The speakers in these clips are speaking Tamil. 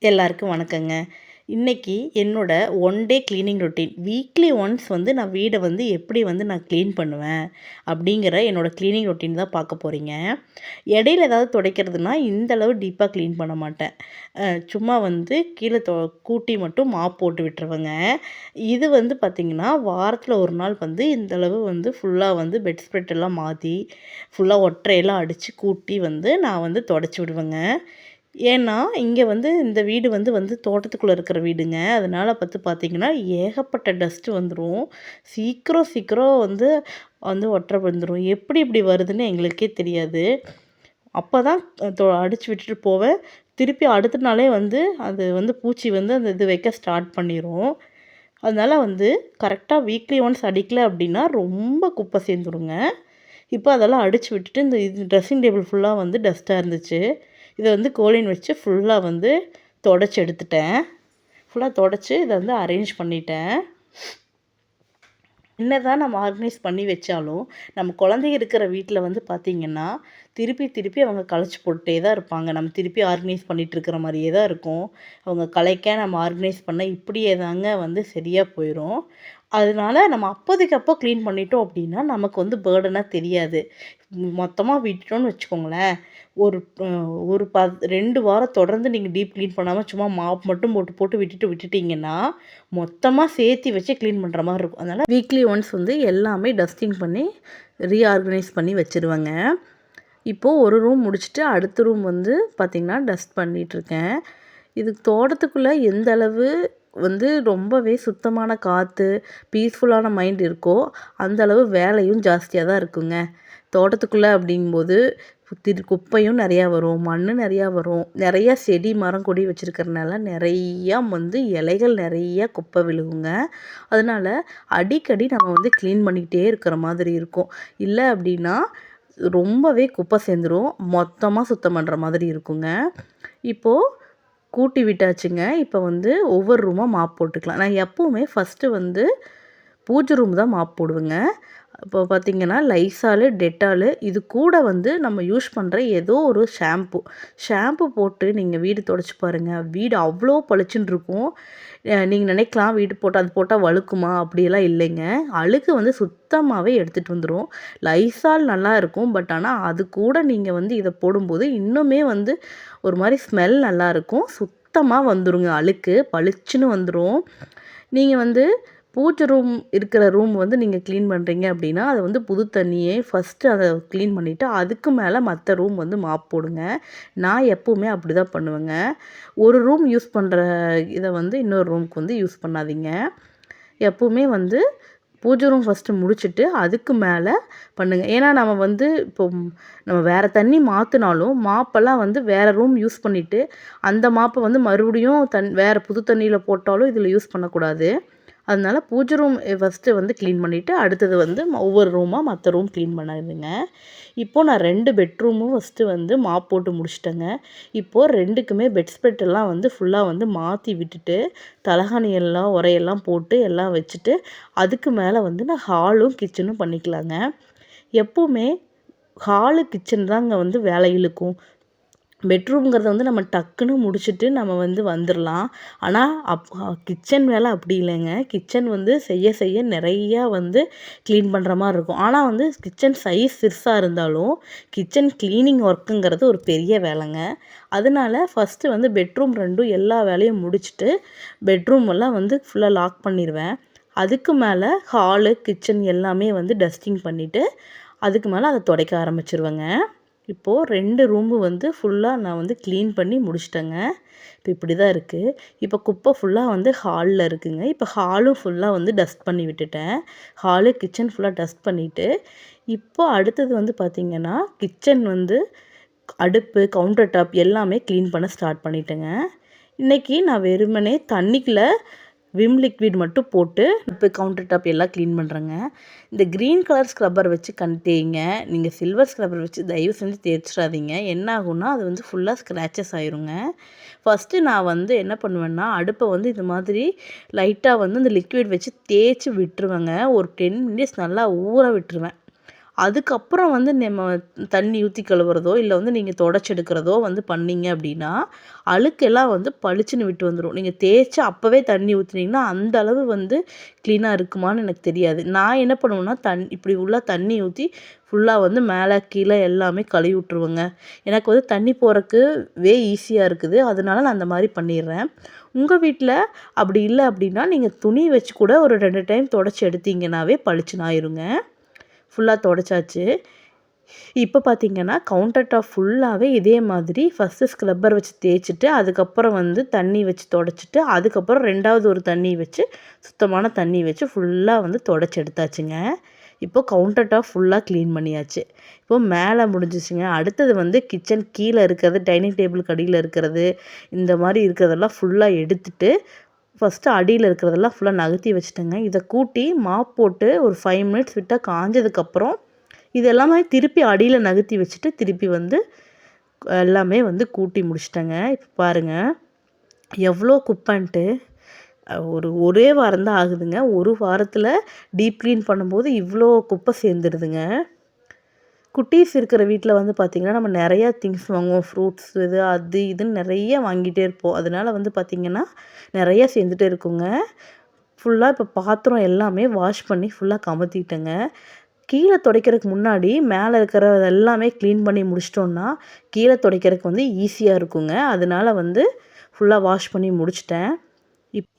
எல்லாருக்கும் வணக்கங்க. இன்னைக்கு என்னோட one day cleaning routine. Weekly once வந்து நான் வீட வந்து எப்படி வந்து நான் கிளீன் பண்ணுவேன், அப்படிங்கிற என்னோட கிளீனிங் ரொட்டீன் தான் பார்க்க போறீங்க. இடையில ஏதாவது துடைக்கிறதுனா, இந்த அளவு டீப்பா கிளீன் பண்ண மாட்டேன். சும்மா வந்து கீழ கூட்டி மட்டும் மாப் போட்டு விட்டுருவேங்க. இது வந்து பார்த்திங்கன்னா, வாரத்தில ஒரு நாள் வந்து இந்த அளவு வந்து ஃபுல்லா வந்து பெட் ஸ்ப்ரெட் எல்லாம் மாத்தி, ஃபுல்லா ஒட்றையெல்லாம் அடிச்சு கூட்டி வந்து நான் வந்து தொடச்சி விடுவேங்க. ஏன்னா, இங்க வந்து இந்த வீடு வந்து தோட்டத்துக்குள்ள இருக்கிற வீடுங்க. அதனால பார்த்தீங்கன்னா, ஏகப்பட்ட டஸ்ட்டு வந்துரும். சீக்கிரம் சீக்கிரம் வந்து வந்து ஒட்ற வந்துரும். எப்படி இப்படி வருதுன்னு எங்களுக்கே தெரியாது. அப்பதான் அடிச்சு விட்டுட்டு போவேன். திருப்பி அடுத்த நாளே வந்து அது வந்து பூச்சி வந்து அந்த இது வைக்க ஸ்டார்ட் பண்ணிரும். அதனால வந்து கரெக்ட்டா வீக்லி ஒன்ஸ் அடிக்கல அப்படின்னா, ரொம்ப குப்பை சேர்ந்துருங்க. இப்போ அதெல்லாம் அடிச்சு விட்டுட்டு, இந்த இது ட்ரெஸ்ஸிங் டேபிள் ஃபுல்லா வந்து டஸ்ட்டா இருந்துச்சு. இத வந்து கோலின் வச்சு ஃபுல்லா வந்து தொடச்சு எடுத்துட்டேன். ஃபுல்லா தொடச்சு இத வந்து அரேஞ்ச் பண்ணிட்டேன். என்னதான் நம்ம ஆர்கனைஸ் பண்ணி வச்சாலும், நம்ம குழந்தைங்க இருக்கிற வீட்ல வந்து பார்த்தீங்கன்னா, திருப்பி திருப்பி அவங்க கலைச்சு போட்டுட்டே தான் இருப்பாங்க. நம்ம திருப்பி ஆர்கனைஸ் பண்ணிட்டு இருக்கிற மாரியே தான் இருக்கும். அவங்க கலைக்க நம்ம ஆர்கனைஸ் பண்ண இப்படியே தாங்க வந்து சரியா போயிரும். அதனால நம்ம அப்போதைக்கு அப்போ க்ளீன் பண்ணிட்டோம் அப்படின்னா, நமக்கு வந்து பர்டனா தெரியாது. மொத்தமா விட்டுட்டோம்னு வச்சுக்கோங்களேன், ஒரு அ ஒரு 2 வாரம் தொடர்ந்து நீங்க டீப் க்ளீன் பண்ணாம சும்மா மாப் மட்டும் போட்டு போட்டு விட்டுட்டீங்கன்னா, மொத்தமா சேர்த்தி வச்சு க்ளீன் பண்ற மாரி இருக்கும். அதனால வீக்லி ஒன்ஸ் வந்து எல்லாமே டஸ்டிங் பண்ணி, ரீஆர்கனைஸ் பண்ணி வச்சுருவேங்க. இப்போ ஒரு ரூம் முடிச்சுட்டு, அடுத்த ரூம் வந்து பார்த்திங்கன்னா, டஸ்ட் பண்ணிகிட்ருக்கேன். இது தோட்டத்துக்குள்ள எந்த அளவு வந்து ரொம்பவே சுத்தமான காற்று, பீஸ்ஃபுல்லான மைண்ட் இருக்கோ, அந்த அளவு வேலையும் ஜாஸ்தியா தான் இருக்குங்க. தோட்டத்துக்குள்ள அப்படிங்கும்போது குப்பையும் நெறையா வரும், மண்ணு நெறையா வரும். நெறையா செடி, மரம், கொடி வச்சிருக்கிறனால நெறையா வந்து இலைகள் நெறையா குப்பை விழுகுங்க. அதனால அடிக்கடி நம்ம வந்து க்ளீன் பண்ணிக்கிட்டே இருக்கிற மாதிரி இருக்கும். இல்ல அப்படின்னா, ரொம்பவே குப்பை சேர்ந்துரும். மொத்தமா சுத்தம் பண்ற மாதிரி இருக்குங்க. இப்போ கூட்டி விட்டாச்சுங்க. இப்போ வந்து ஒவ்வொரு ரூமா மாப் போட்டுக்கலாம். நான் எப்பவுமே ஃபர்ஸ்ட்டு வந்து பூஜை ரூம் தான் மாப் போடுவேங்க. இப்போ பார்த்தீங்கன்னா, லைசாலு, டெட்டாலு இது கூட வந்து நம்ம யூஸ் பண்ணுற ஏதோ ஒரு ஷாம்பு போட்டு நீங்க வீடு துடைச்சு பாருங்க. வீடு அவ்வளோ பளிச்சுன்னு இருக்கும். நீங்க நினைக்கலாம் வீடு போட்டா அது போட்டா வழுக்குமா? அப்படியெல்லாம் இல்லைங்க. அழுக்கு வந்து சுத்தமாவே எடுத்துட்டு வந்துரும். லைசால் நல்லா இருக்கும். பட் ஆனா, அது கூட நீங்க வந்து இத போடும்போது இன்னுமே வந்து ஒரு மாரி ஸ்மெல் நல்லாயிருக்கும். சுத்தமா வந்துருங்க அழுக்கு. பளிச்சுன்னு வந்துரும். நீங்க வந்து பூஜை ரூம் இருக்கிற ரூம் வந்து நீங்க கிளீன் பண்ணுறீங்க அப்படின்னா, அத வந்து புது தண்ணியே ஃபர்ஸ்ட்டு அத கிளீன் பண்ணிவிட்டு, அதுக்கு மேல மத்த ரூம் வந்து மாப் போடுங்க. நான் எப்பவுமே அப்படிதான் பண்ணுவேங்க. ஒரு ரூம் யூஸ் பண்ற இத வந்து இன்னொரு ரூமுக்கு வந்து யூஸ் பண்ணாதீங்க. எப்பவுமே வந்து பூஜை ரூம் ஃபர்ஸ்ட்டு முடிச்சுட்டு, அதுக்கு மேல பண்ணுங்க. ஏன்னா நம்ம வந்து இப்போ நம்ம வேற தண்ணி மாத்துனாலும், மாப்பெல்லாம் வந்து வேற ரூம் யூஸ் பண்ணிட்டு, அந்த மாப்ப வந்து மறுபடியும் வேற புது தண்ணியில போட்டாலும் இதில யூஸ் பண்ணக்கூடாது. அதனால பூஜை ரூம் ஃபர்ஸ்ட்டு வந்து க்ளீன் பண்ணிவிட்டு, அடுத்தது வந்து ஒவ்வொரு ரூமா மத்த ரூம் க்ளீன் பண்ணிடுங்க. இப்போ நான் 2 பெட்ரூமும் ஃபர்ஸ்ட்டு வந்து மாப் போட்டு முடிச்சுட்டேங்க. இப்போ 2க்குமே பெட் ஸ்ப்ரெட் எல்லாம் வந்து ஃபுல்லா வந்து மாத்தி விட்டுட்டு, தலகாணி எல்லாம் உரையெல்லாம் போட்டு எல்லாம் வச்சுட்டு, அதுக்கு மேல வந்து நான் ஹாலும், கிச்சனும் பண்ணிக்கலாங்க. எப்பவுமே ஹாலு, கிச்சன் தாங்க வந்து வேலை இழுக்கும். பெட்ரூம்ங்கிறத வந்து நம்ம டக்குன்னு முடிச்சுட்டு நம்ம வந்து வந்துரலாம். ஆனா, கிச்சன் வேலை அப்படி இல்லைங்க. கிச்சன் வந்து செய்ய செய்ய நிறையா வந்து க்ளீன் பண்ணுற மாரி இருக்கும். ஆனா வந்து கிச்சன் சைஸ் சிறுசா இருந்தாலும், கிச்சன் கிளீனிங் ஒர்க்குங்கிறது ஒரு பெரிய வேலைங்க. அதனால ஃபர்ஸ்ட்டு வந்து பெட்ரூம் 2ம் எல்லா வேலையும் முடிச்சுட்டு, பெட்ரூம் எல்லாம் வந்து ஃபுல்லா லாக் பண்ணிருவேன். அதுக்கு மேல ஹாலு, கிச்சன் எல்லாமே வந்து டஸ்டிங் பண்ணிட்டு, அதுக்கு மேல அத துடைக்க ஆரம்பிச்சுருவேங்க. இப்போ 2 ரூமு வந்து ஃபுல்லா நான் வந்து க்ளீன் பண்ணி முடிச்சுட்டேங்க. இப்போ இப்படி தான் இருக்கு. இப்போ குப்பை ஃபுல்லா வந்து ஹால்ல இருக்குங்க. இப்போ ஹாலும் ஃபுல்லா வந்து டஸ்ட் பண்ணி விட்டுட்டேன். ஹாலு, கிச்சன் ஃபுல்லா டஸ்ட் பண்ணிட்டு, இப்போ அடுத்தது வந்து பார்த்தீங்கன்னா, கிச்சன் வந்து அடுப்பு, கவுண்டர் டாப் எல்லாமே க்ளீன் பண்ண ஸ்டார்ட் பண்ணிட்டேங்க. இன்னைக்கு நான் வெறுமனே தண்ணிக்குள்ள விம் லிக்விட் மட்டும் போட்டு இப்போ கவுண்டர் டாப் எல்லாம் க்ளீன் பண்ணுறேங்க. இந்த க்ரீன் கலர் ஸ்க்ரப்பர் வச்சு தேய்ங்க. நீங்கள் சில்வர் ஸ்க்ரப்பர் வச்சு தயவு செஞ்சு தேய்ச்சிடாதீங்க. என்ன ஆகும்னா அது வந்து ஃபுல்லாக ஸ்க்ராச்சஸ் ஆயிருங்க. ஃபஸ்ட்டு நான் வந்து என்ன பண்ணுவேன்னா, அடுப்பை வந்து இது மாதிரி லைட்டாக வந்து இந்த லிக்விட் வச்சு தேய்ச்சி விட்டுருவேங்க. ஒரு 10 மினிட்ஸ் நல்லா ஊற விட்டுருவேன். அதுக்கப்புறம் வந்து நம்ம தண்ணி ஊற்றி கழுவுறதோ இல்லை வந்து நீங்கள் தொடச்சி எடுக்கிறதோ வந்து பண்ணீங்க அப்படின்னா அழுக்கெல்லாம் வந்து பளிச்சுன்னு விட்டு வந்துடும். நீங்கள் தேய்ச்சி அப்போவே தண்ணி ஊற்றுனீங்கன்னா அந்த அளவு வந்து க்ளீனாக இருக்குமான்னு எனக்கு தெரியாது. நான் என்ன பண்ணுவேன்னா இப்படி உள்ள தண்ணி ஊற்றி ஃபுல்லாக வந்து மேலே கீழே எல்லாமே கழுவி விட்ருவேங்க. எனக்கு வந்து தண்ணி போகிறக்கு ஈஸியாக இருக்குது. அதனால நான் அந்த மாதிரி பண்ணிடுறேன். உங்கள் வீட்டில் அப்படி இல்லை அப்படின்னா நீங்கள் துணி வச்சு கூட ஒரு 2 டைம் தொடச்சி எடுத்தீங்கன்னாவே பளிச்சுன்னு ஆயிருங்க. ஃபுல்லாக தொடச்சாச்சு. இப்போ பார்த்தீங்கன்னா கவுண்டர் டாப் ஃபுல்லாகவே இதே மாதிரி ஃபஸ்ட்டு ஸ்க்ரப்பர் வச்சு தேய்ச்சிட்டு அதுக்கப்புறம் வந்து தண்ணி வச்சு தொடச்சிட்டு அதுக்கப்புறம் 2வது ஒரு தண்ணி வச்சு சுத்தமான தண்ணி வச்சு ஃபுல்லாக வந்து தொடச்சி எடுத்தாச்சுங்க. இப்போ கவுண்டர் டாப் ஃபுல்லாக க்ளீன் பண்ணியாச்சு. இப்போது மேலே முடிஞ்சிச்சுங்க. அடுத்தது வந்து கிச்சன் கீழே இருக்கிறது, டைனிங் டேபிளுக்கு அடியில் இருக்கிறது, இந்த மாதிரி இருக்கிறதெல்லாம் ஃபுல்லாக எடுத்துட்டு ஃபஸ்ட்டு அடியில் இருக்கிறதெல்லாம் ஃபுல்லாக நகர்த்தி வச்சுட்டேங்க. இதை கூட்டி மாப் போட்டு ஒரு 5 மினிட்ஸ் விட்டால் காஞ்சதுக்கப்புறம் இது எல்லாமே திருப்பி அடியில் நகர்த்தி வச்சுட்டு திருப்பி வந்து எல்லாமே வந்து கூட்டி முடிச்சிட்டேங்க. இப்போ பாருங்கள் எவ்வளோ குப்பைன்ட்டு. ஒரே வாரம் தான் ஆகுதுங்க. ஒரு வாரத்தில் டீப் க்ளீன் பண்ணும்போது இவ்வளோ குப்பை சேர்ந்துடுதுங்க. குட்டீஸ் இருக்கிற வீட்டில் வந்து பார்த்திங்கன்னா நம்ம நிறையா திங்ஸ் வாங்குவோம். ஃப்ரூட்ஸ் அது இதுன்னு நிறைய வாங்கிட்டே இருப்போம். அதனால் வந்து பார்த்திங்கன்னா நிறையா சேர்ந்துட்டே இருக்குங்க. ஃபுல்லாக இப்போ பாத்திரம் எல்லாமே வாஷ் பண்ணி ஃபுல்லாக கமத்திட்டேங்க. கீழே துடைக்கிறதுக்கு முன்னாடி மேலே இருக்கிற எல்லாமே க்ளீன் பண்ணி முடிச்சிட்டோன்னா கீழே துடைக்கிறதுக்கு வந்து ஈஸியாக இருக்குங்க. அதனால வந்து ஃபுல்லாக வாஷ் பண்ணி முடிச்சிட்டேன்.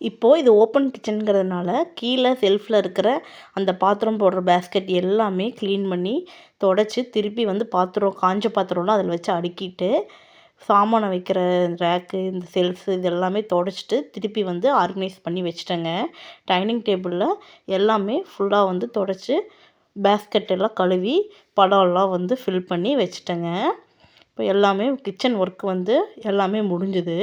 இப்போது இது ஓப்பன் கிச்சனுங்கிறதுனால கீழே செல்ஃபில் இருக்கிற அந்த பாத்திரம் போடுற பேஸ்கெட் எல்லாமே க்ளீன் பண்ணி தொடச்சி திருப்பி வந்து காஞ்ச பாத்திரம்லாம் அதில் வச்சு அடுக்கிட்டு சாமானை வைக்கிற ரேக்கு இந்த செல்ஃபு இது எல்லாமே தொடச்சிட்டு திருப்பி வந்து ஆர்கனைஸ் பண்ணி வச்சுட்டேங்க. டைனிங் டேபிளில் எல்லாமே ஃபுல்லாக வந்து தொடச்சி பேஸ்கெட் எல்லாம் கழுவி படம்லாம் வந்து ஃபில் பண்ணி வச்சுட்டேங்க. இப்போ எல்லாமே கிச்சன் ஒர்க் வந்து எல்லாமே முடிஞ்சுது.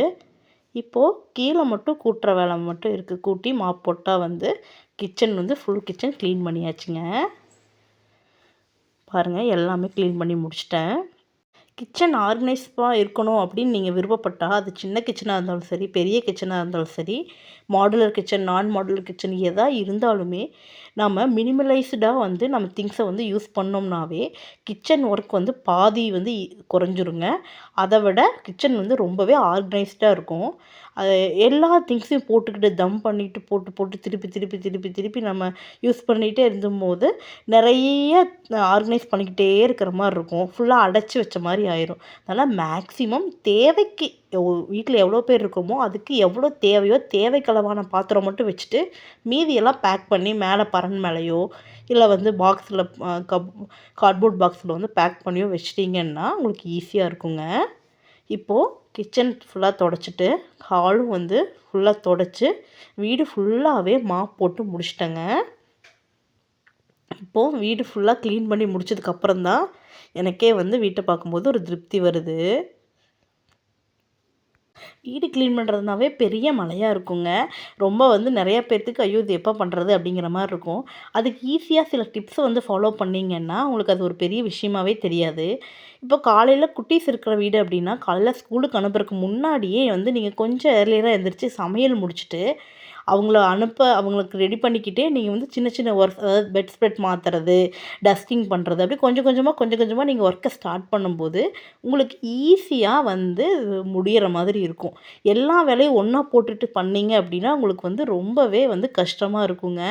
இப்போது கீழே மட்டும் கூட்டுற வேலை மட்டும் இருக்குது. கூட்டி மாப் போட்டால் வந்து கிச்சன் வந்து ஃபுல் கிச்சன் க்ளீன் பண்ணியாச்சுங்க. பாருங்கள் எல்லாமே க்ளீன் பண்ணி முடிச்சிட்டேன். கிச்சன் ஆர்கனைஸ்டாக இருக்கணும் அப்படின்னு நீங்கள் விருப்பப்பட்டால் அது சின்ன கிச்சனாக இருந்தாலும் சரி, பெரிய கிச்சனாக இருந்தாலும் சரி, மாடுலர் கிச்சன், நான் மாடுலர் கிச்சன் எதாக இருந்தாலுமே நம்ம மினிமலைஸ்டாக வந்து நம்ம திங்ஸை வந்து யூஸ் பண்ணோம்னாவே கிச்சன் ஒர்க் வந்து பாதி வந்து குறைஞ்சிருங்க. அதை விட கிச்சன் வந்து ரொம்பவே ஆர்கனைஸ்டாக இருக்கும். எல்லா திங்ஸையும் போட்டுக்கிட்டு தம் பண்ணிவிட்டு போட்டு திருப்பி நம்ம யூஸ் பண்ணிகிட்டே இருந்தும்போது நிறைய ஆர்கனைஸ் பண்ணிக்கிட்டே இருக்கிற மாதிரி இருக்கும். ஃபுல்லாக அடைச்சி வச்ச மாதிரி ஆயிரும். அதனால் மேக்ஸிமம் தேவைக்கு வீட்டில் எவ்வளோ பேர் இருக்கோமோ அதுக்கு எவ்வளோ தேவையோ தேவைக்களவான பாத்திரம் மட்டும் வச்சுட்டு மீதியெல்லாம் பேக் பண்ணி மேலே பரண் மேலேயோ இல்லை வந்து பாக்ஸில் கார்ட்போர்ட் பாக்ஸில் வந்து பேக் பண்ணியோ வச்சிட்டிங்கன்னா உங்களுக்கு ஈஸியாக இருக்குங்க. இப்போது கிச்சன் ஃபுல்லாக தொடச்சிட்டு ஹாலும் வந்து ஃபுல்லாக தொடச்சி வீடு ஃபுல்லாகவே மாப் போட்டு முடிச்சிட்டேங்க. இப்போது வீடு ஃபுல்லாக க்ளீன் பண்ணி முடிச்சதுக்கப்புறம் தான் எனக்கே வந்து வீட்டை பார்க்கும்போது ஒரு திருப்தி வருது. வீடு க்ளீன் பண்ணுறதுனாவே பெரிய மலையாக இருக்குங்க. ரொம்ப வந்து நிறைய பேர்த்துக்கு ஐயோ இது எப்போ பண்ணுறது அப்படிங்கிற மாதிரி இருக்கும். அதுக்கு ஈஸியாக சில டிப்ஸை வந்து ஃபாலோ பண்ணிங்கன்னா உங்களுக்கு அது ஒரு பெரிய விஷயமாவே தெரியாது. இப்போ காலையில் குட்டீஸ் இருக்கிற வீடு அப்படின்னா காலையில் ஸ்கூலுக்கு அனுப்புறதுக்கு முன்னாடியே வந்து நீங்கள் கொஞ்சம் ஏர்லியராக எழுந்திரிச்சு சமையல் முடிச்சுட்டு அவங்களுக்கு ரெடி பண்ணிக்கிட்டே நீங்கள் வந்து சின்ன சின்ன ஒர்க், அதாவது பெட் ஸ்ப்ரெட் மாற்றுறது, டஸ்டிங் பண்ணுறது, அப்படி கொஞ்சம் கொஞ்சமாக நீங்கள் ஒர்க்கை ஸ்டார்ட் பண்ணும்போது உங்களுக்கு ஈஸியாக வந்து முடிகிற மாதிரி இருக்கும். எல்லா வேலையும் ஒன்றா போட்டுட்டு பண்ணிங்க அப்படின்னா உங்களுக்கு வந்து ரொம்பவே வந்து கஷ்டமாக இருக்குங்க.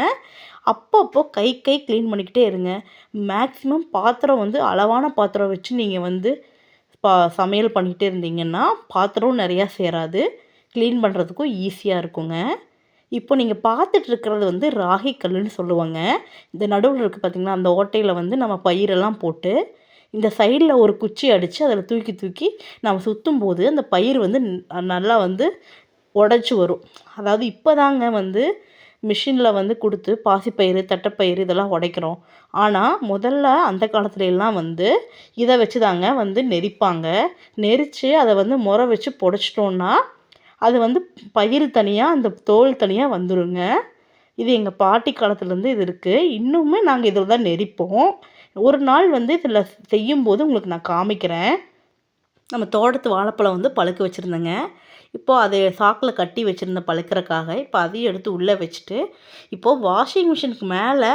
அப்பப்போ கை க்ளீன் பண்ணிக்கிட்டே இருங்க. மேக்ஸிமம் பாத்திரம் வந்து அளவான பாத்திரம் வச்சு நீங்கள் வந்து சமையல் பண்ணிக்கிட்டே இருந்தீங்கன்னா பாத்திரம் நிறையா சேராது, க்ளீன் பண்ணுறதுக்கும் ஈஸியாக இருக்குங்க. இப்போ நீங்கள் பார்த்துட்டு இருக்கிறது வந்து ராகி கல்லுன்னு சொல்லுவாங்க. இந்த நடுவில் இருக்குது பார்த்திங்கன்னா, அந்த ஓட்டையில் வந்து நம்ம பயிரெல்லாம் போட்டு இந்த சைடில் ஒரு குச்சி அடித்து அதில் தூக்கி நம்ம சுற்றும்போது அந்த பயிர் வந்து நல்லா வந்து உடச்சி வரும். அதாவது இப்போ தாங்க வந்து மிஷினில் வந்து கொடுத்து பாசிப்பயிறு, தட்டைப்பயிறு இதெல்லாம் உடைக்கிறோம். ஆனால் முதல்ல அந்த காலத்துல எல்லாம் வந்து இதை வச்சு தாங்க வந்து நெரிப்பாங்க. நெரித்து அதை வந்து முறை வச்சு புடைச்சிட்டோன்னா அது வந்து பயிர் தனியாக அந்த தோல் தனியாக வந்துடுங்க. இது எங்கள் பாட்டி காலத்துலேருந்து இது இருக்குது. இன்னுமே நாங்கள் இதில் தான் நெரிப்போம். ஒரு நாள் வந்து இதில் செய்யும்போது உங்களுக்கு நான் காமிக்கிறேன். நம்ம தோட்டத்து வாழைப்பழம் வந்து பழுக்க வச்சுருந்தேங்க. இப்போது அதை சாக்கில் கட்டி வச்சுருந்த பழுக்கிறக்காக இப்போ அதையும் எடுத்து உள்ளே வச்சுட்டு இப்போது வாஷிங் மிஷினுக்கு மேலே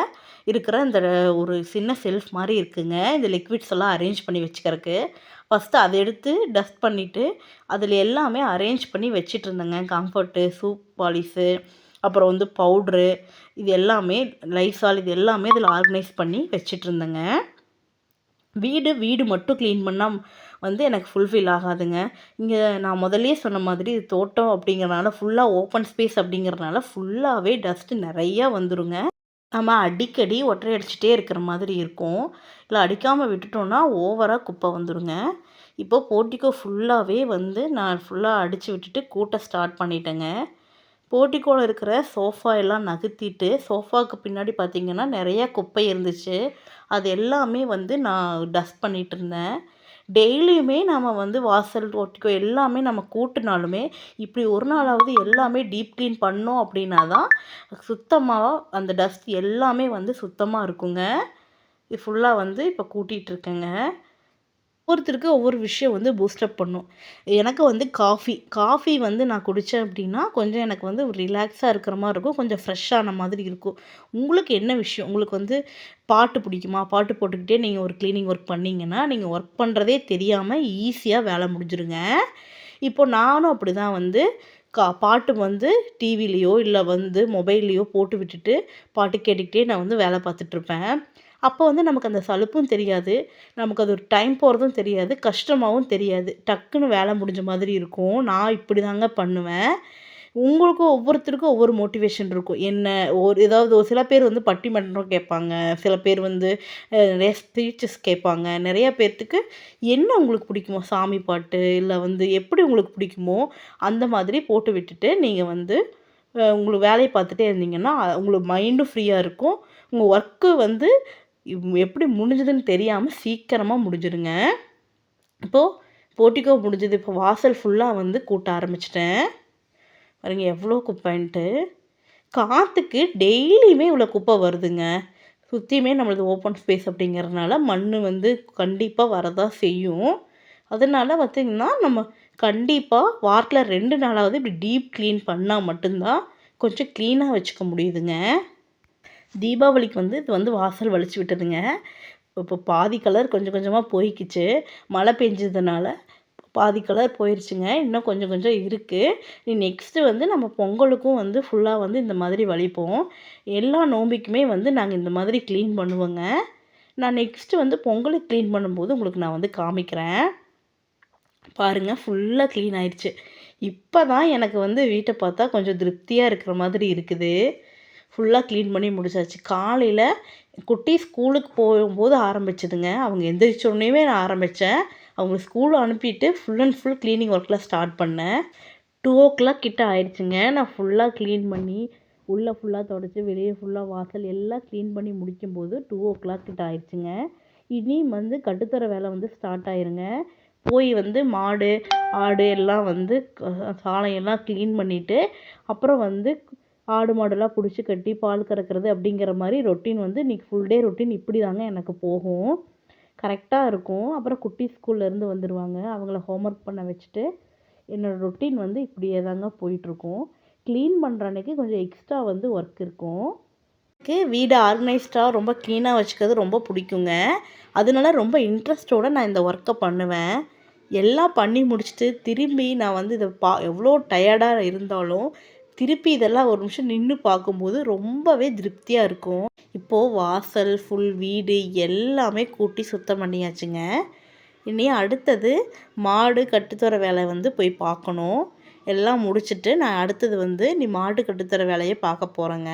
இருக்கிற இந்த ஒரு சின்ன செல்ஃப் மாதிரி இருக்குங்க. இந்த லிக்விட்ஸ் எல்லாம் அரேஞ்ச் பண்ணி வச்சுக்கிறதுக்கு. ஃபஸ்ட்டு அதை எடுத்து டஸ்ட் பண்ணிவிட்டு அதில் எல்லாமே அரேஞ்ச் பண்ணி வச்சிட்ருந்தேங்க. கம்ஃபர்ட்டு, சூப் பாலிஸு, அப்புறம் வந்து பவுட்ரு, இது எல்லாமே லைசால், இது எல்லாமே இதில் ஆர்கனைஸ் பண்ணி வச்சிட்ருந்தேங்க. வீடு மட்டும் க்ளீன் பண்ணால் வந்து எனக்கு ஃபுல்ஃபில் ஆகாதுங்க. இங்கே நான் முதல்லயே சொன்ன மாதிரி இது தோட்டம் அப்படிங்கிறனால ஃபுல்லாக ஓப்பன் ஸ்பேஸ் அப்படிங்கிறனால ஃபுல்லாகவே டஸ்ட்டு நிறையா வந்துருங்க. நம்ம அடிக்கடி ஒட்டறை அடிச்சுட்டே இருக்கிற மாதிரி இருக்கும். இல்லை அடிக்காமல் விட்டுட்டோம்னா ஓவராக குப்பை வந்துருங்க. இப்போ போர்ட்டிகோ ஃபுல்லாகவே வந்து நான் ஃபுல்லாக அடித்து விட்டுட்டு கூட்ட ஸ்டார்ட் பண்ணிட்டேங்க. போர்ட்டிகோவில் இருக்கிற சோஃபா எல்லாம் நகர்த்திட்டு, சோஃபாவுக்கு பின்னாடி பார்த்திங்கன்னா நிறையா குப்பை இருந்துச்சு. அது எல்லாமே வந்து நான் டஸ்ட் பண்ணிகிட்ருந்தேன். டெய்லியுமே நம்ம வந்து வாசல், போர்ட்டிகோ எல்லாமே நம்ம கூட்டினாலுமே இப்படி ஒரு நாளாவது எல்லாமே டீப் க்ளீன் பண்ணோம் அப்படின்னா தான் சுத்தமாக அந்த டஸ்ட் எல்லாமே வந்து சுத்தமாக இருக்குங்க. இது ஃபுல்லாக வந்து இப்போ கூட்டிகிட்ருக்கேங்க. ஒவ்வொருத்தருக்கு ஒவ்வொரு விஷயம் வந்து பூஸ்டப் பண்ணும். எனக்கு வந்து காஃபி வந்து நான் குடித்தேன் அப்படின்னா கொஞ்சம் எனக்கு வந்து ரிலாக்ஸாக இருக்கிற மாதிரி இருக்கும், கொஞ்சம் ஃப்ரெஷ்ஷான மாதிரி இருக்கும். உங்களுக்கு என்ன விஷயம்? உங்களுக்கு வந்து பாட்டு பிடிக்குமா? பாட்டு போட்டுக்கிட்டே நீங்கள் ஒரு க்ளீனிங் ஒர்க் பண்ணிங்கன்னா நீங்கள் ஒர்க் பண்ணுறதே தெரியாமல் ஈஸியாக வேலை முடிஞ்சிருங்க. இப்போ நானும் அப்படி தான் வந்து பாட்டு வந்து டிவிலேயோ இல்லை வந்து மொபைல்லையோ போட்டு விட்டுட்டு பாட்டு கேட்டுக்கிட்டே நான் வந்து வேலை பார்த்துட்ருப்பேன். அப்போ வந்து நமக்கு அந்த சலுப்பும் தெரியாது, நமக்கு அது ஒரு டைம் போகிறதும் தெரியாது, கஷ்டமாகவும் தெரியாது. டக்குன்னு வேலை முடிஞ்ச மாதிரி இருக்கும். நான் இப்படி தாங்க பண்ணுவேன். உங்களுக்கும் ஒவ்வொருத்தருக்கும் ஒவ்வொரு மோட்டிவேஷன் இருக்கும். என்ன ஏதாவது ஒரு சில பேர் வந்து பட்டிமன்றம் கேட்பாங்க, சில பேர் வந்து நிறைய ஸ்பீச்சஸ் கேட்பாங்க. நிறைய பேர்த்துக்கு என்ன உங்களுக்கு பிடிக்குமோ, சாமி பாட்டு இல்லை வந்து எப்படி உங்களுக்கு பிடிக்குமோ அந்த மாதிரி போட்டு விட்டுட்டு நீங்கள் வந்து உங்களுக்கு வேலையை பார்த்துட்டே இருந்தீங்கன்னா உங்களுக்கு மைண்டும் ஃப்ரீயாக இருக்கும். உங்கள் ஒர்க்கு வந்து எப்படி முடிஞ்சதுன்னு தெரியாமல் சீக்கிரமாக முடிஞ்சிடுங்க. இப்போது போர்ட்டிகோ முடிஞ்சது. இப்போ வாசல் ஃபுல்லாக வந்து கூட்ட ஆரம்பிச்சிட்டேன். பாருங்க எவ்வளோ குப்பைன்ட்டு. காற்றுக்கு டெய்லியுமே இவ்வளோ குப்பை வருதுங்க. சுற்றியுமே நம்மளது ஓப்பன் ஸ்பேஸ் அப்படிங்கிறதுனால மண் வந்து கண்டிப்பாக வரதான் செய்யும். அதனால் பார்த்திங்கன்னா நம்ம கண்டிப்பாக வாரத்தில் 2 நாளாவது இப்படி டீப் க்ளீன் பண்ணால் மட்டும்தான் கொஞ்சம் க்ளீனாக வச்சுக்க முடியுதுங்க. தீபாவளிக்கு வந்து இது வந்து வாசல் வலிச்சு விட்டதுங்க. இப்போ பாதி கலர் கொஞ்சம் கொஞ்சமாக போய்க்கிச்சு. மழை பெஞ்சதுனால பாதி கலர் போயிடுச்சுங்க. இன்னும் கொஞ்சம் கொஞ்சம் இருக்குது. நெக்ஸ்ட்டு வந்து நம்ம பொங்கலுக்கும் வந்து ஃபுல்லாக வந்து இந்த மாதிரி வலிப்போம். எல்லா நோம்பிக்குமே வந்து நாங்கள் இந்த மாதிரி க்ளீன் பண்ணுவோங்க. நான் நெக்ஸ்ட்டு வந்து பொங்கலுக்கு க்ளீன் பண்ணும்போது உங்களுக்கு நான் வந்து காமிக்கிறேன். பாருங்கள் ஃபுல்லாக க்ளீன் ஆயிடுச்சு. இப்போ தான் எனக்கு வந்து வீட்டை பார்த்தா கொஞ்சம் திருப்தியாக இருக்கிற மாதிரி இருக்குது. ஃபுல்லாக க்ளீன் பண்ணி முடிச்சாச்சு. காலையில் குட்டி ஸ்கூலுக்கு போகும்போது ஆரம்பிச்சதுங்க. அவங்க எந்திரிச்சோடனேவே நான் ஆரம்பித்தேன். அவங்க ஸ்கூல் அனுப்பிட்டு ஃபுல் அண்ட் ஃபுல் க்ளீனிங் ஒர்க்கில் ஸ்டார்ட் பண்ணேன். 2:00 கிட்ட ஆயிடுச்சுங்க. நான் ஃபுல்லாக க்ளீன் பண்ணி உள்ளே ஃபுல்லாக தொடச்சி வெளியே ஃபுல்லாக வாசல் எல்லாம் க்ளீன் பண்ணி முடிக்கும்போது 2:00 கிட்ட ஆயிடுச்சுங்க. இனி வந்து கட்டுத்தர வேலை வந்து ஸ்டார்ட் ஆயிருங்க. போய் வந்து மாடு, ஆடு எல்லாம் வந்து சாலையெல்லாம் க்ளீன் பண்ணிவிட்டு அப்புறம் வந்து ஆடு மாடெல்லாம் பிடிச்சி கட்டி பால் கறக்கிறது அப்படிங்கிற மாதிரி ரொட்டீன் வந்து இன்றைக்கி ஃபுல் டே ரொட்டீன் இப்படி தாங்க எனக்கு போகும். கரெக்டாக இருக்கும். அப்புறம் குட்டி ஸ்கூல்லேருந்து வந்துடுவாங்க. அவங்கள ஹோம்ஒர்க் பண்ண வச்சுட்டு என்னோடய ரொட்டீன் வந்து இப்படியே தாங்க போயிட்டுருக்கும். க்ளீன் பண்ணுற அன்றைக்கி கொஞ்சம் எக்ஸ்ட்ரா வந்து ஒர்க் இருக்கும். எனக்கு வீடு ஆர்கனைஸ்டாக ரொம்ப க்ளீனாக வச்சுக்கிறது ரொம்ப பிடிக்குங்க. அதனால ரொம்ப இன்ட்ரெஸ்ட்டோடு நான் இந்த ஒர்க்கை பண்ணுவேன். எல்லாம் பண்ணி முடிச்சுட்டு திரும்பி நான் வந்து இதை எவ்வளோ டயர்டாக இருந்தாலும் திருப்பி இதெல்லாம் ஒரு நிமிஷம் நின்று பார்க்கும்போது ரொம்பவே திருப்தியாக இருக்கும். இப்போது வாசல் ஃபுல் வீடு எல்லாமே கூட்டி சுத்தம் பண்ணியாச்சுங்க. இனி அடுத்தது மாடு கட்டுத்தர வேலை வந்து போய் பார்க்கணும். எல்லாம் முடிச்சுட்டு நான் அடுத்தது வந்து மாடு கட்டுத்தர வேலையை பார்க்க போகிறேங்க.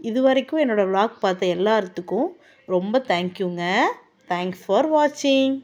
இது வரைக்கும் என்னோடய விளாக் பார்த்த எல்லாத்துக்கும் ரொம்ப தேங்க்யூங்க. தேங்க்ஸ் ஃபார் வாட்சிங்.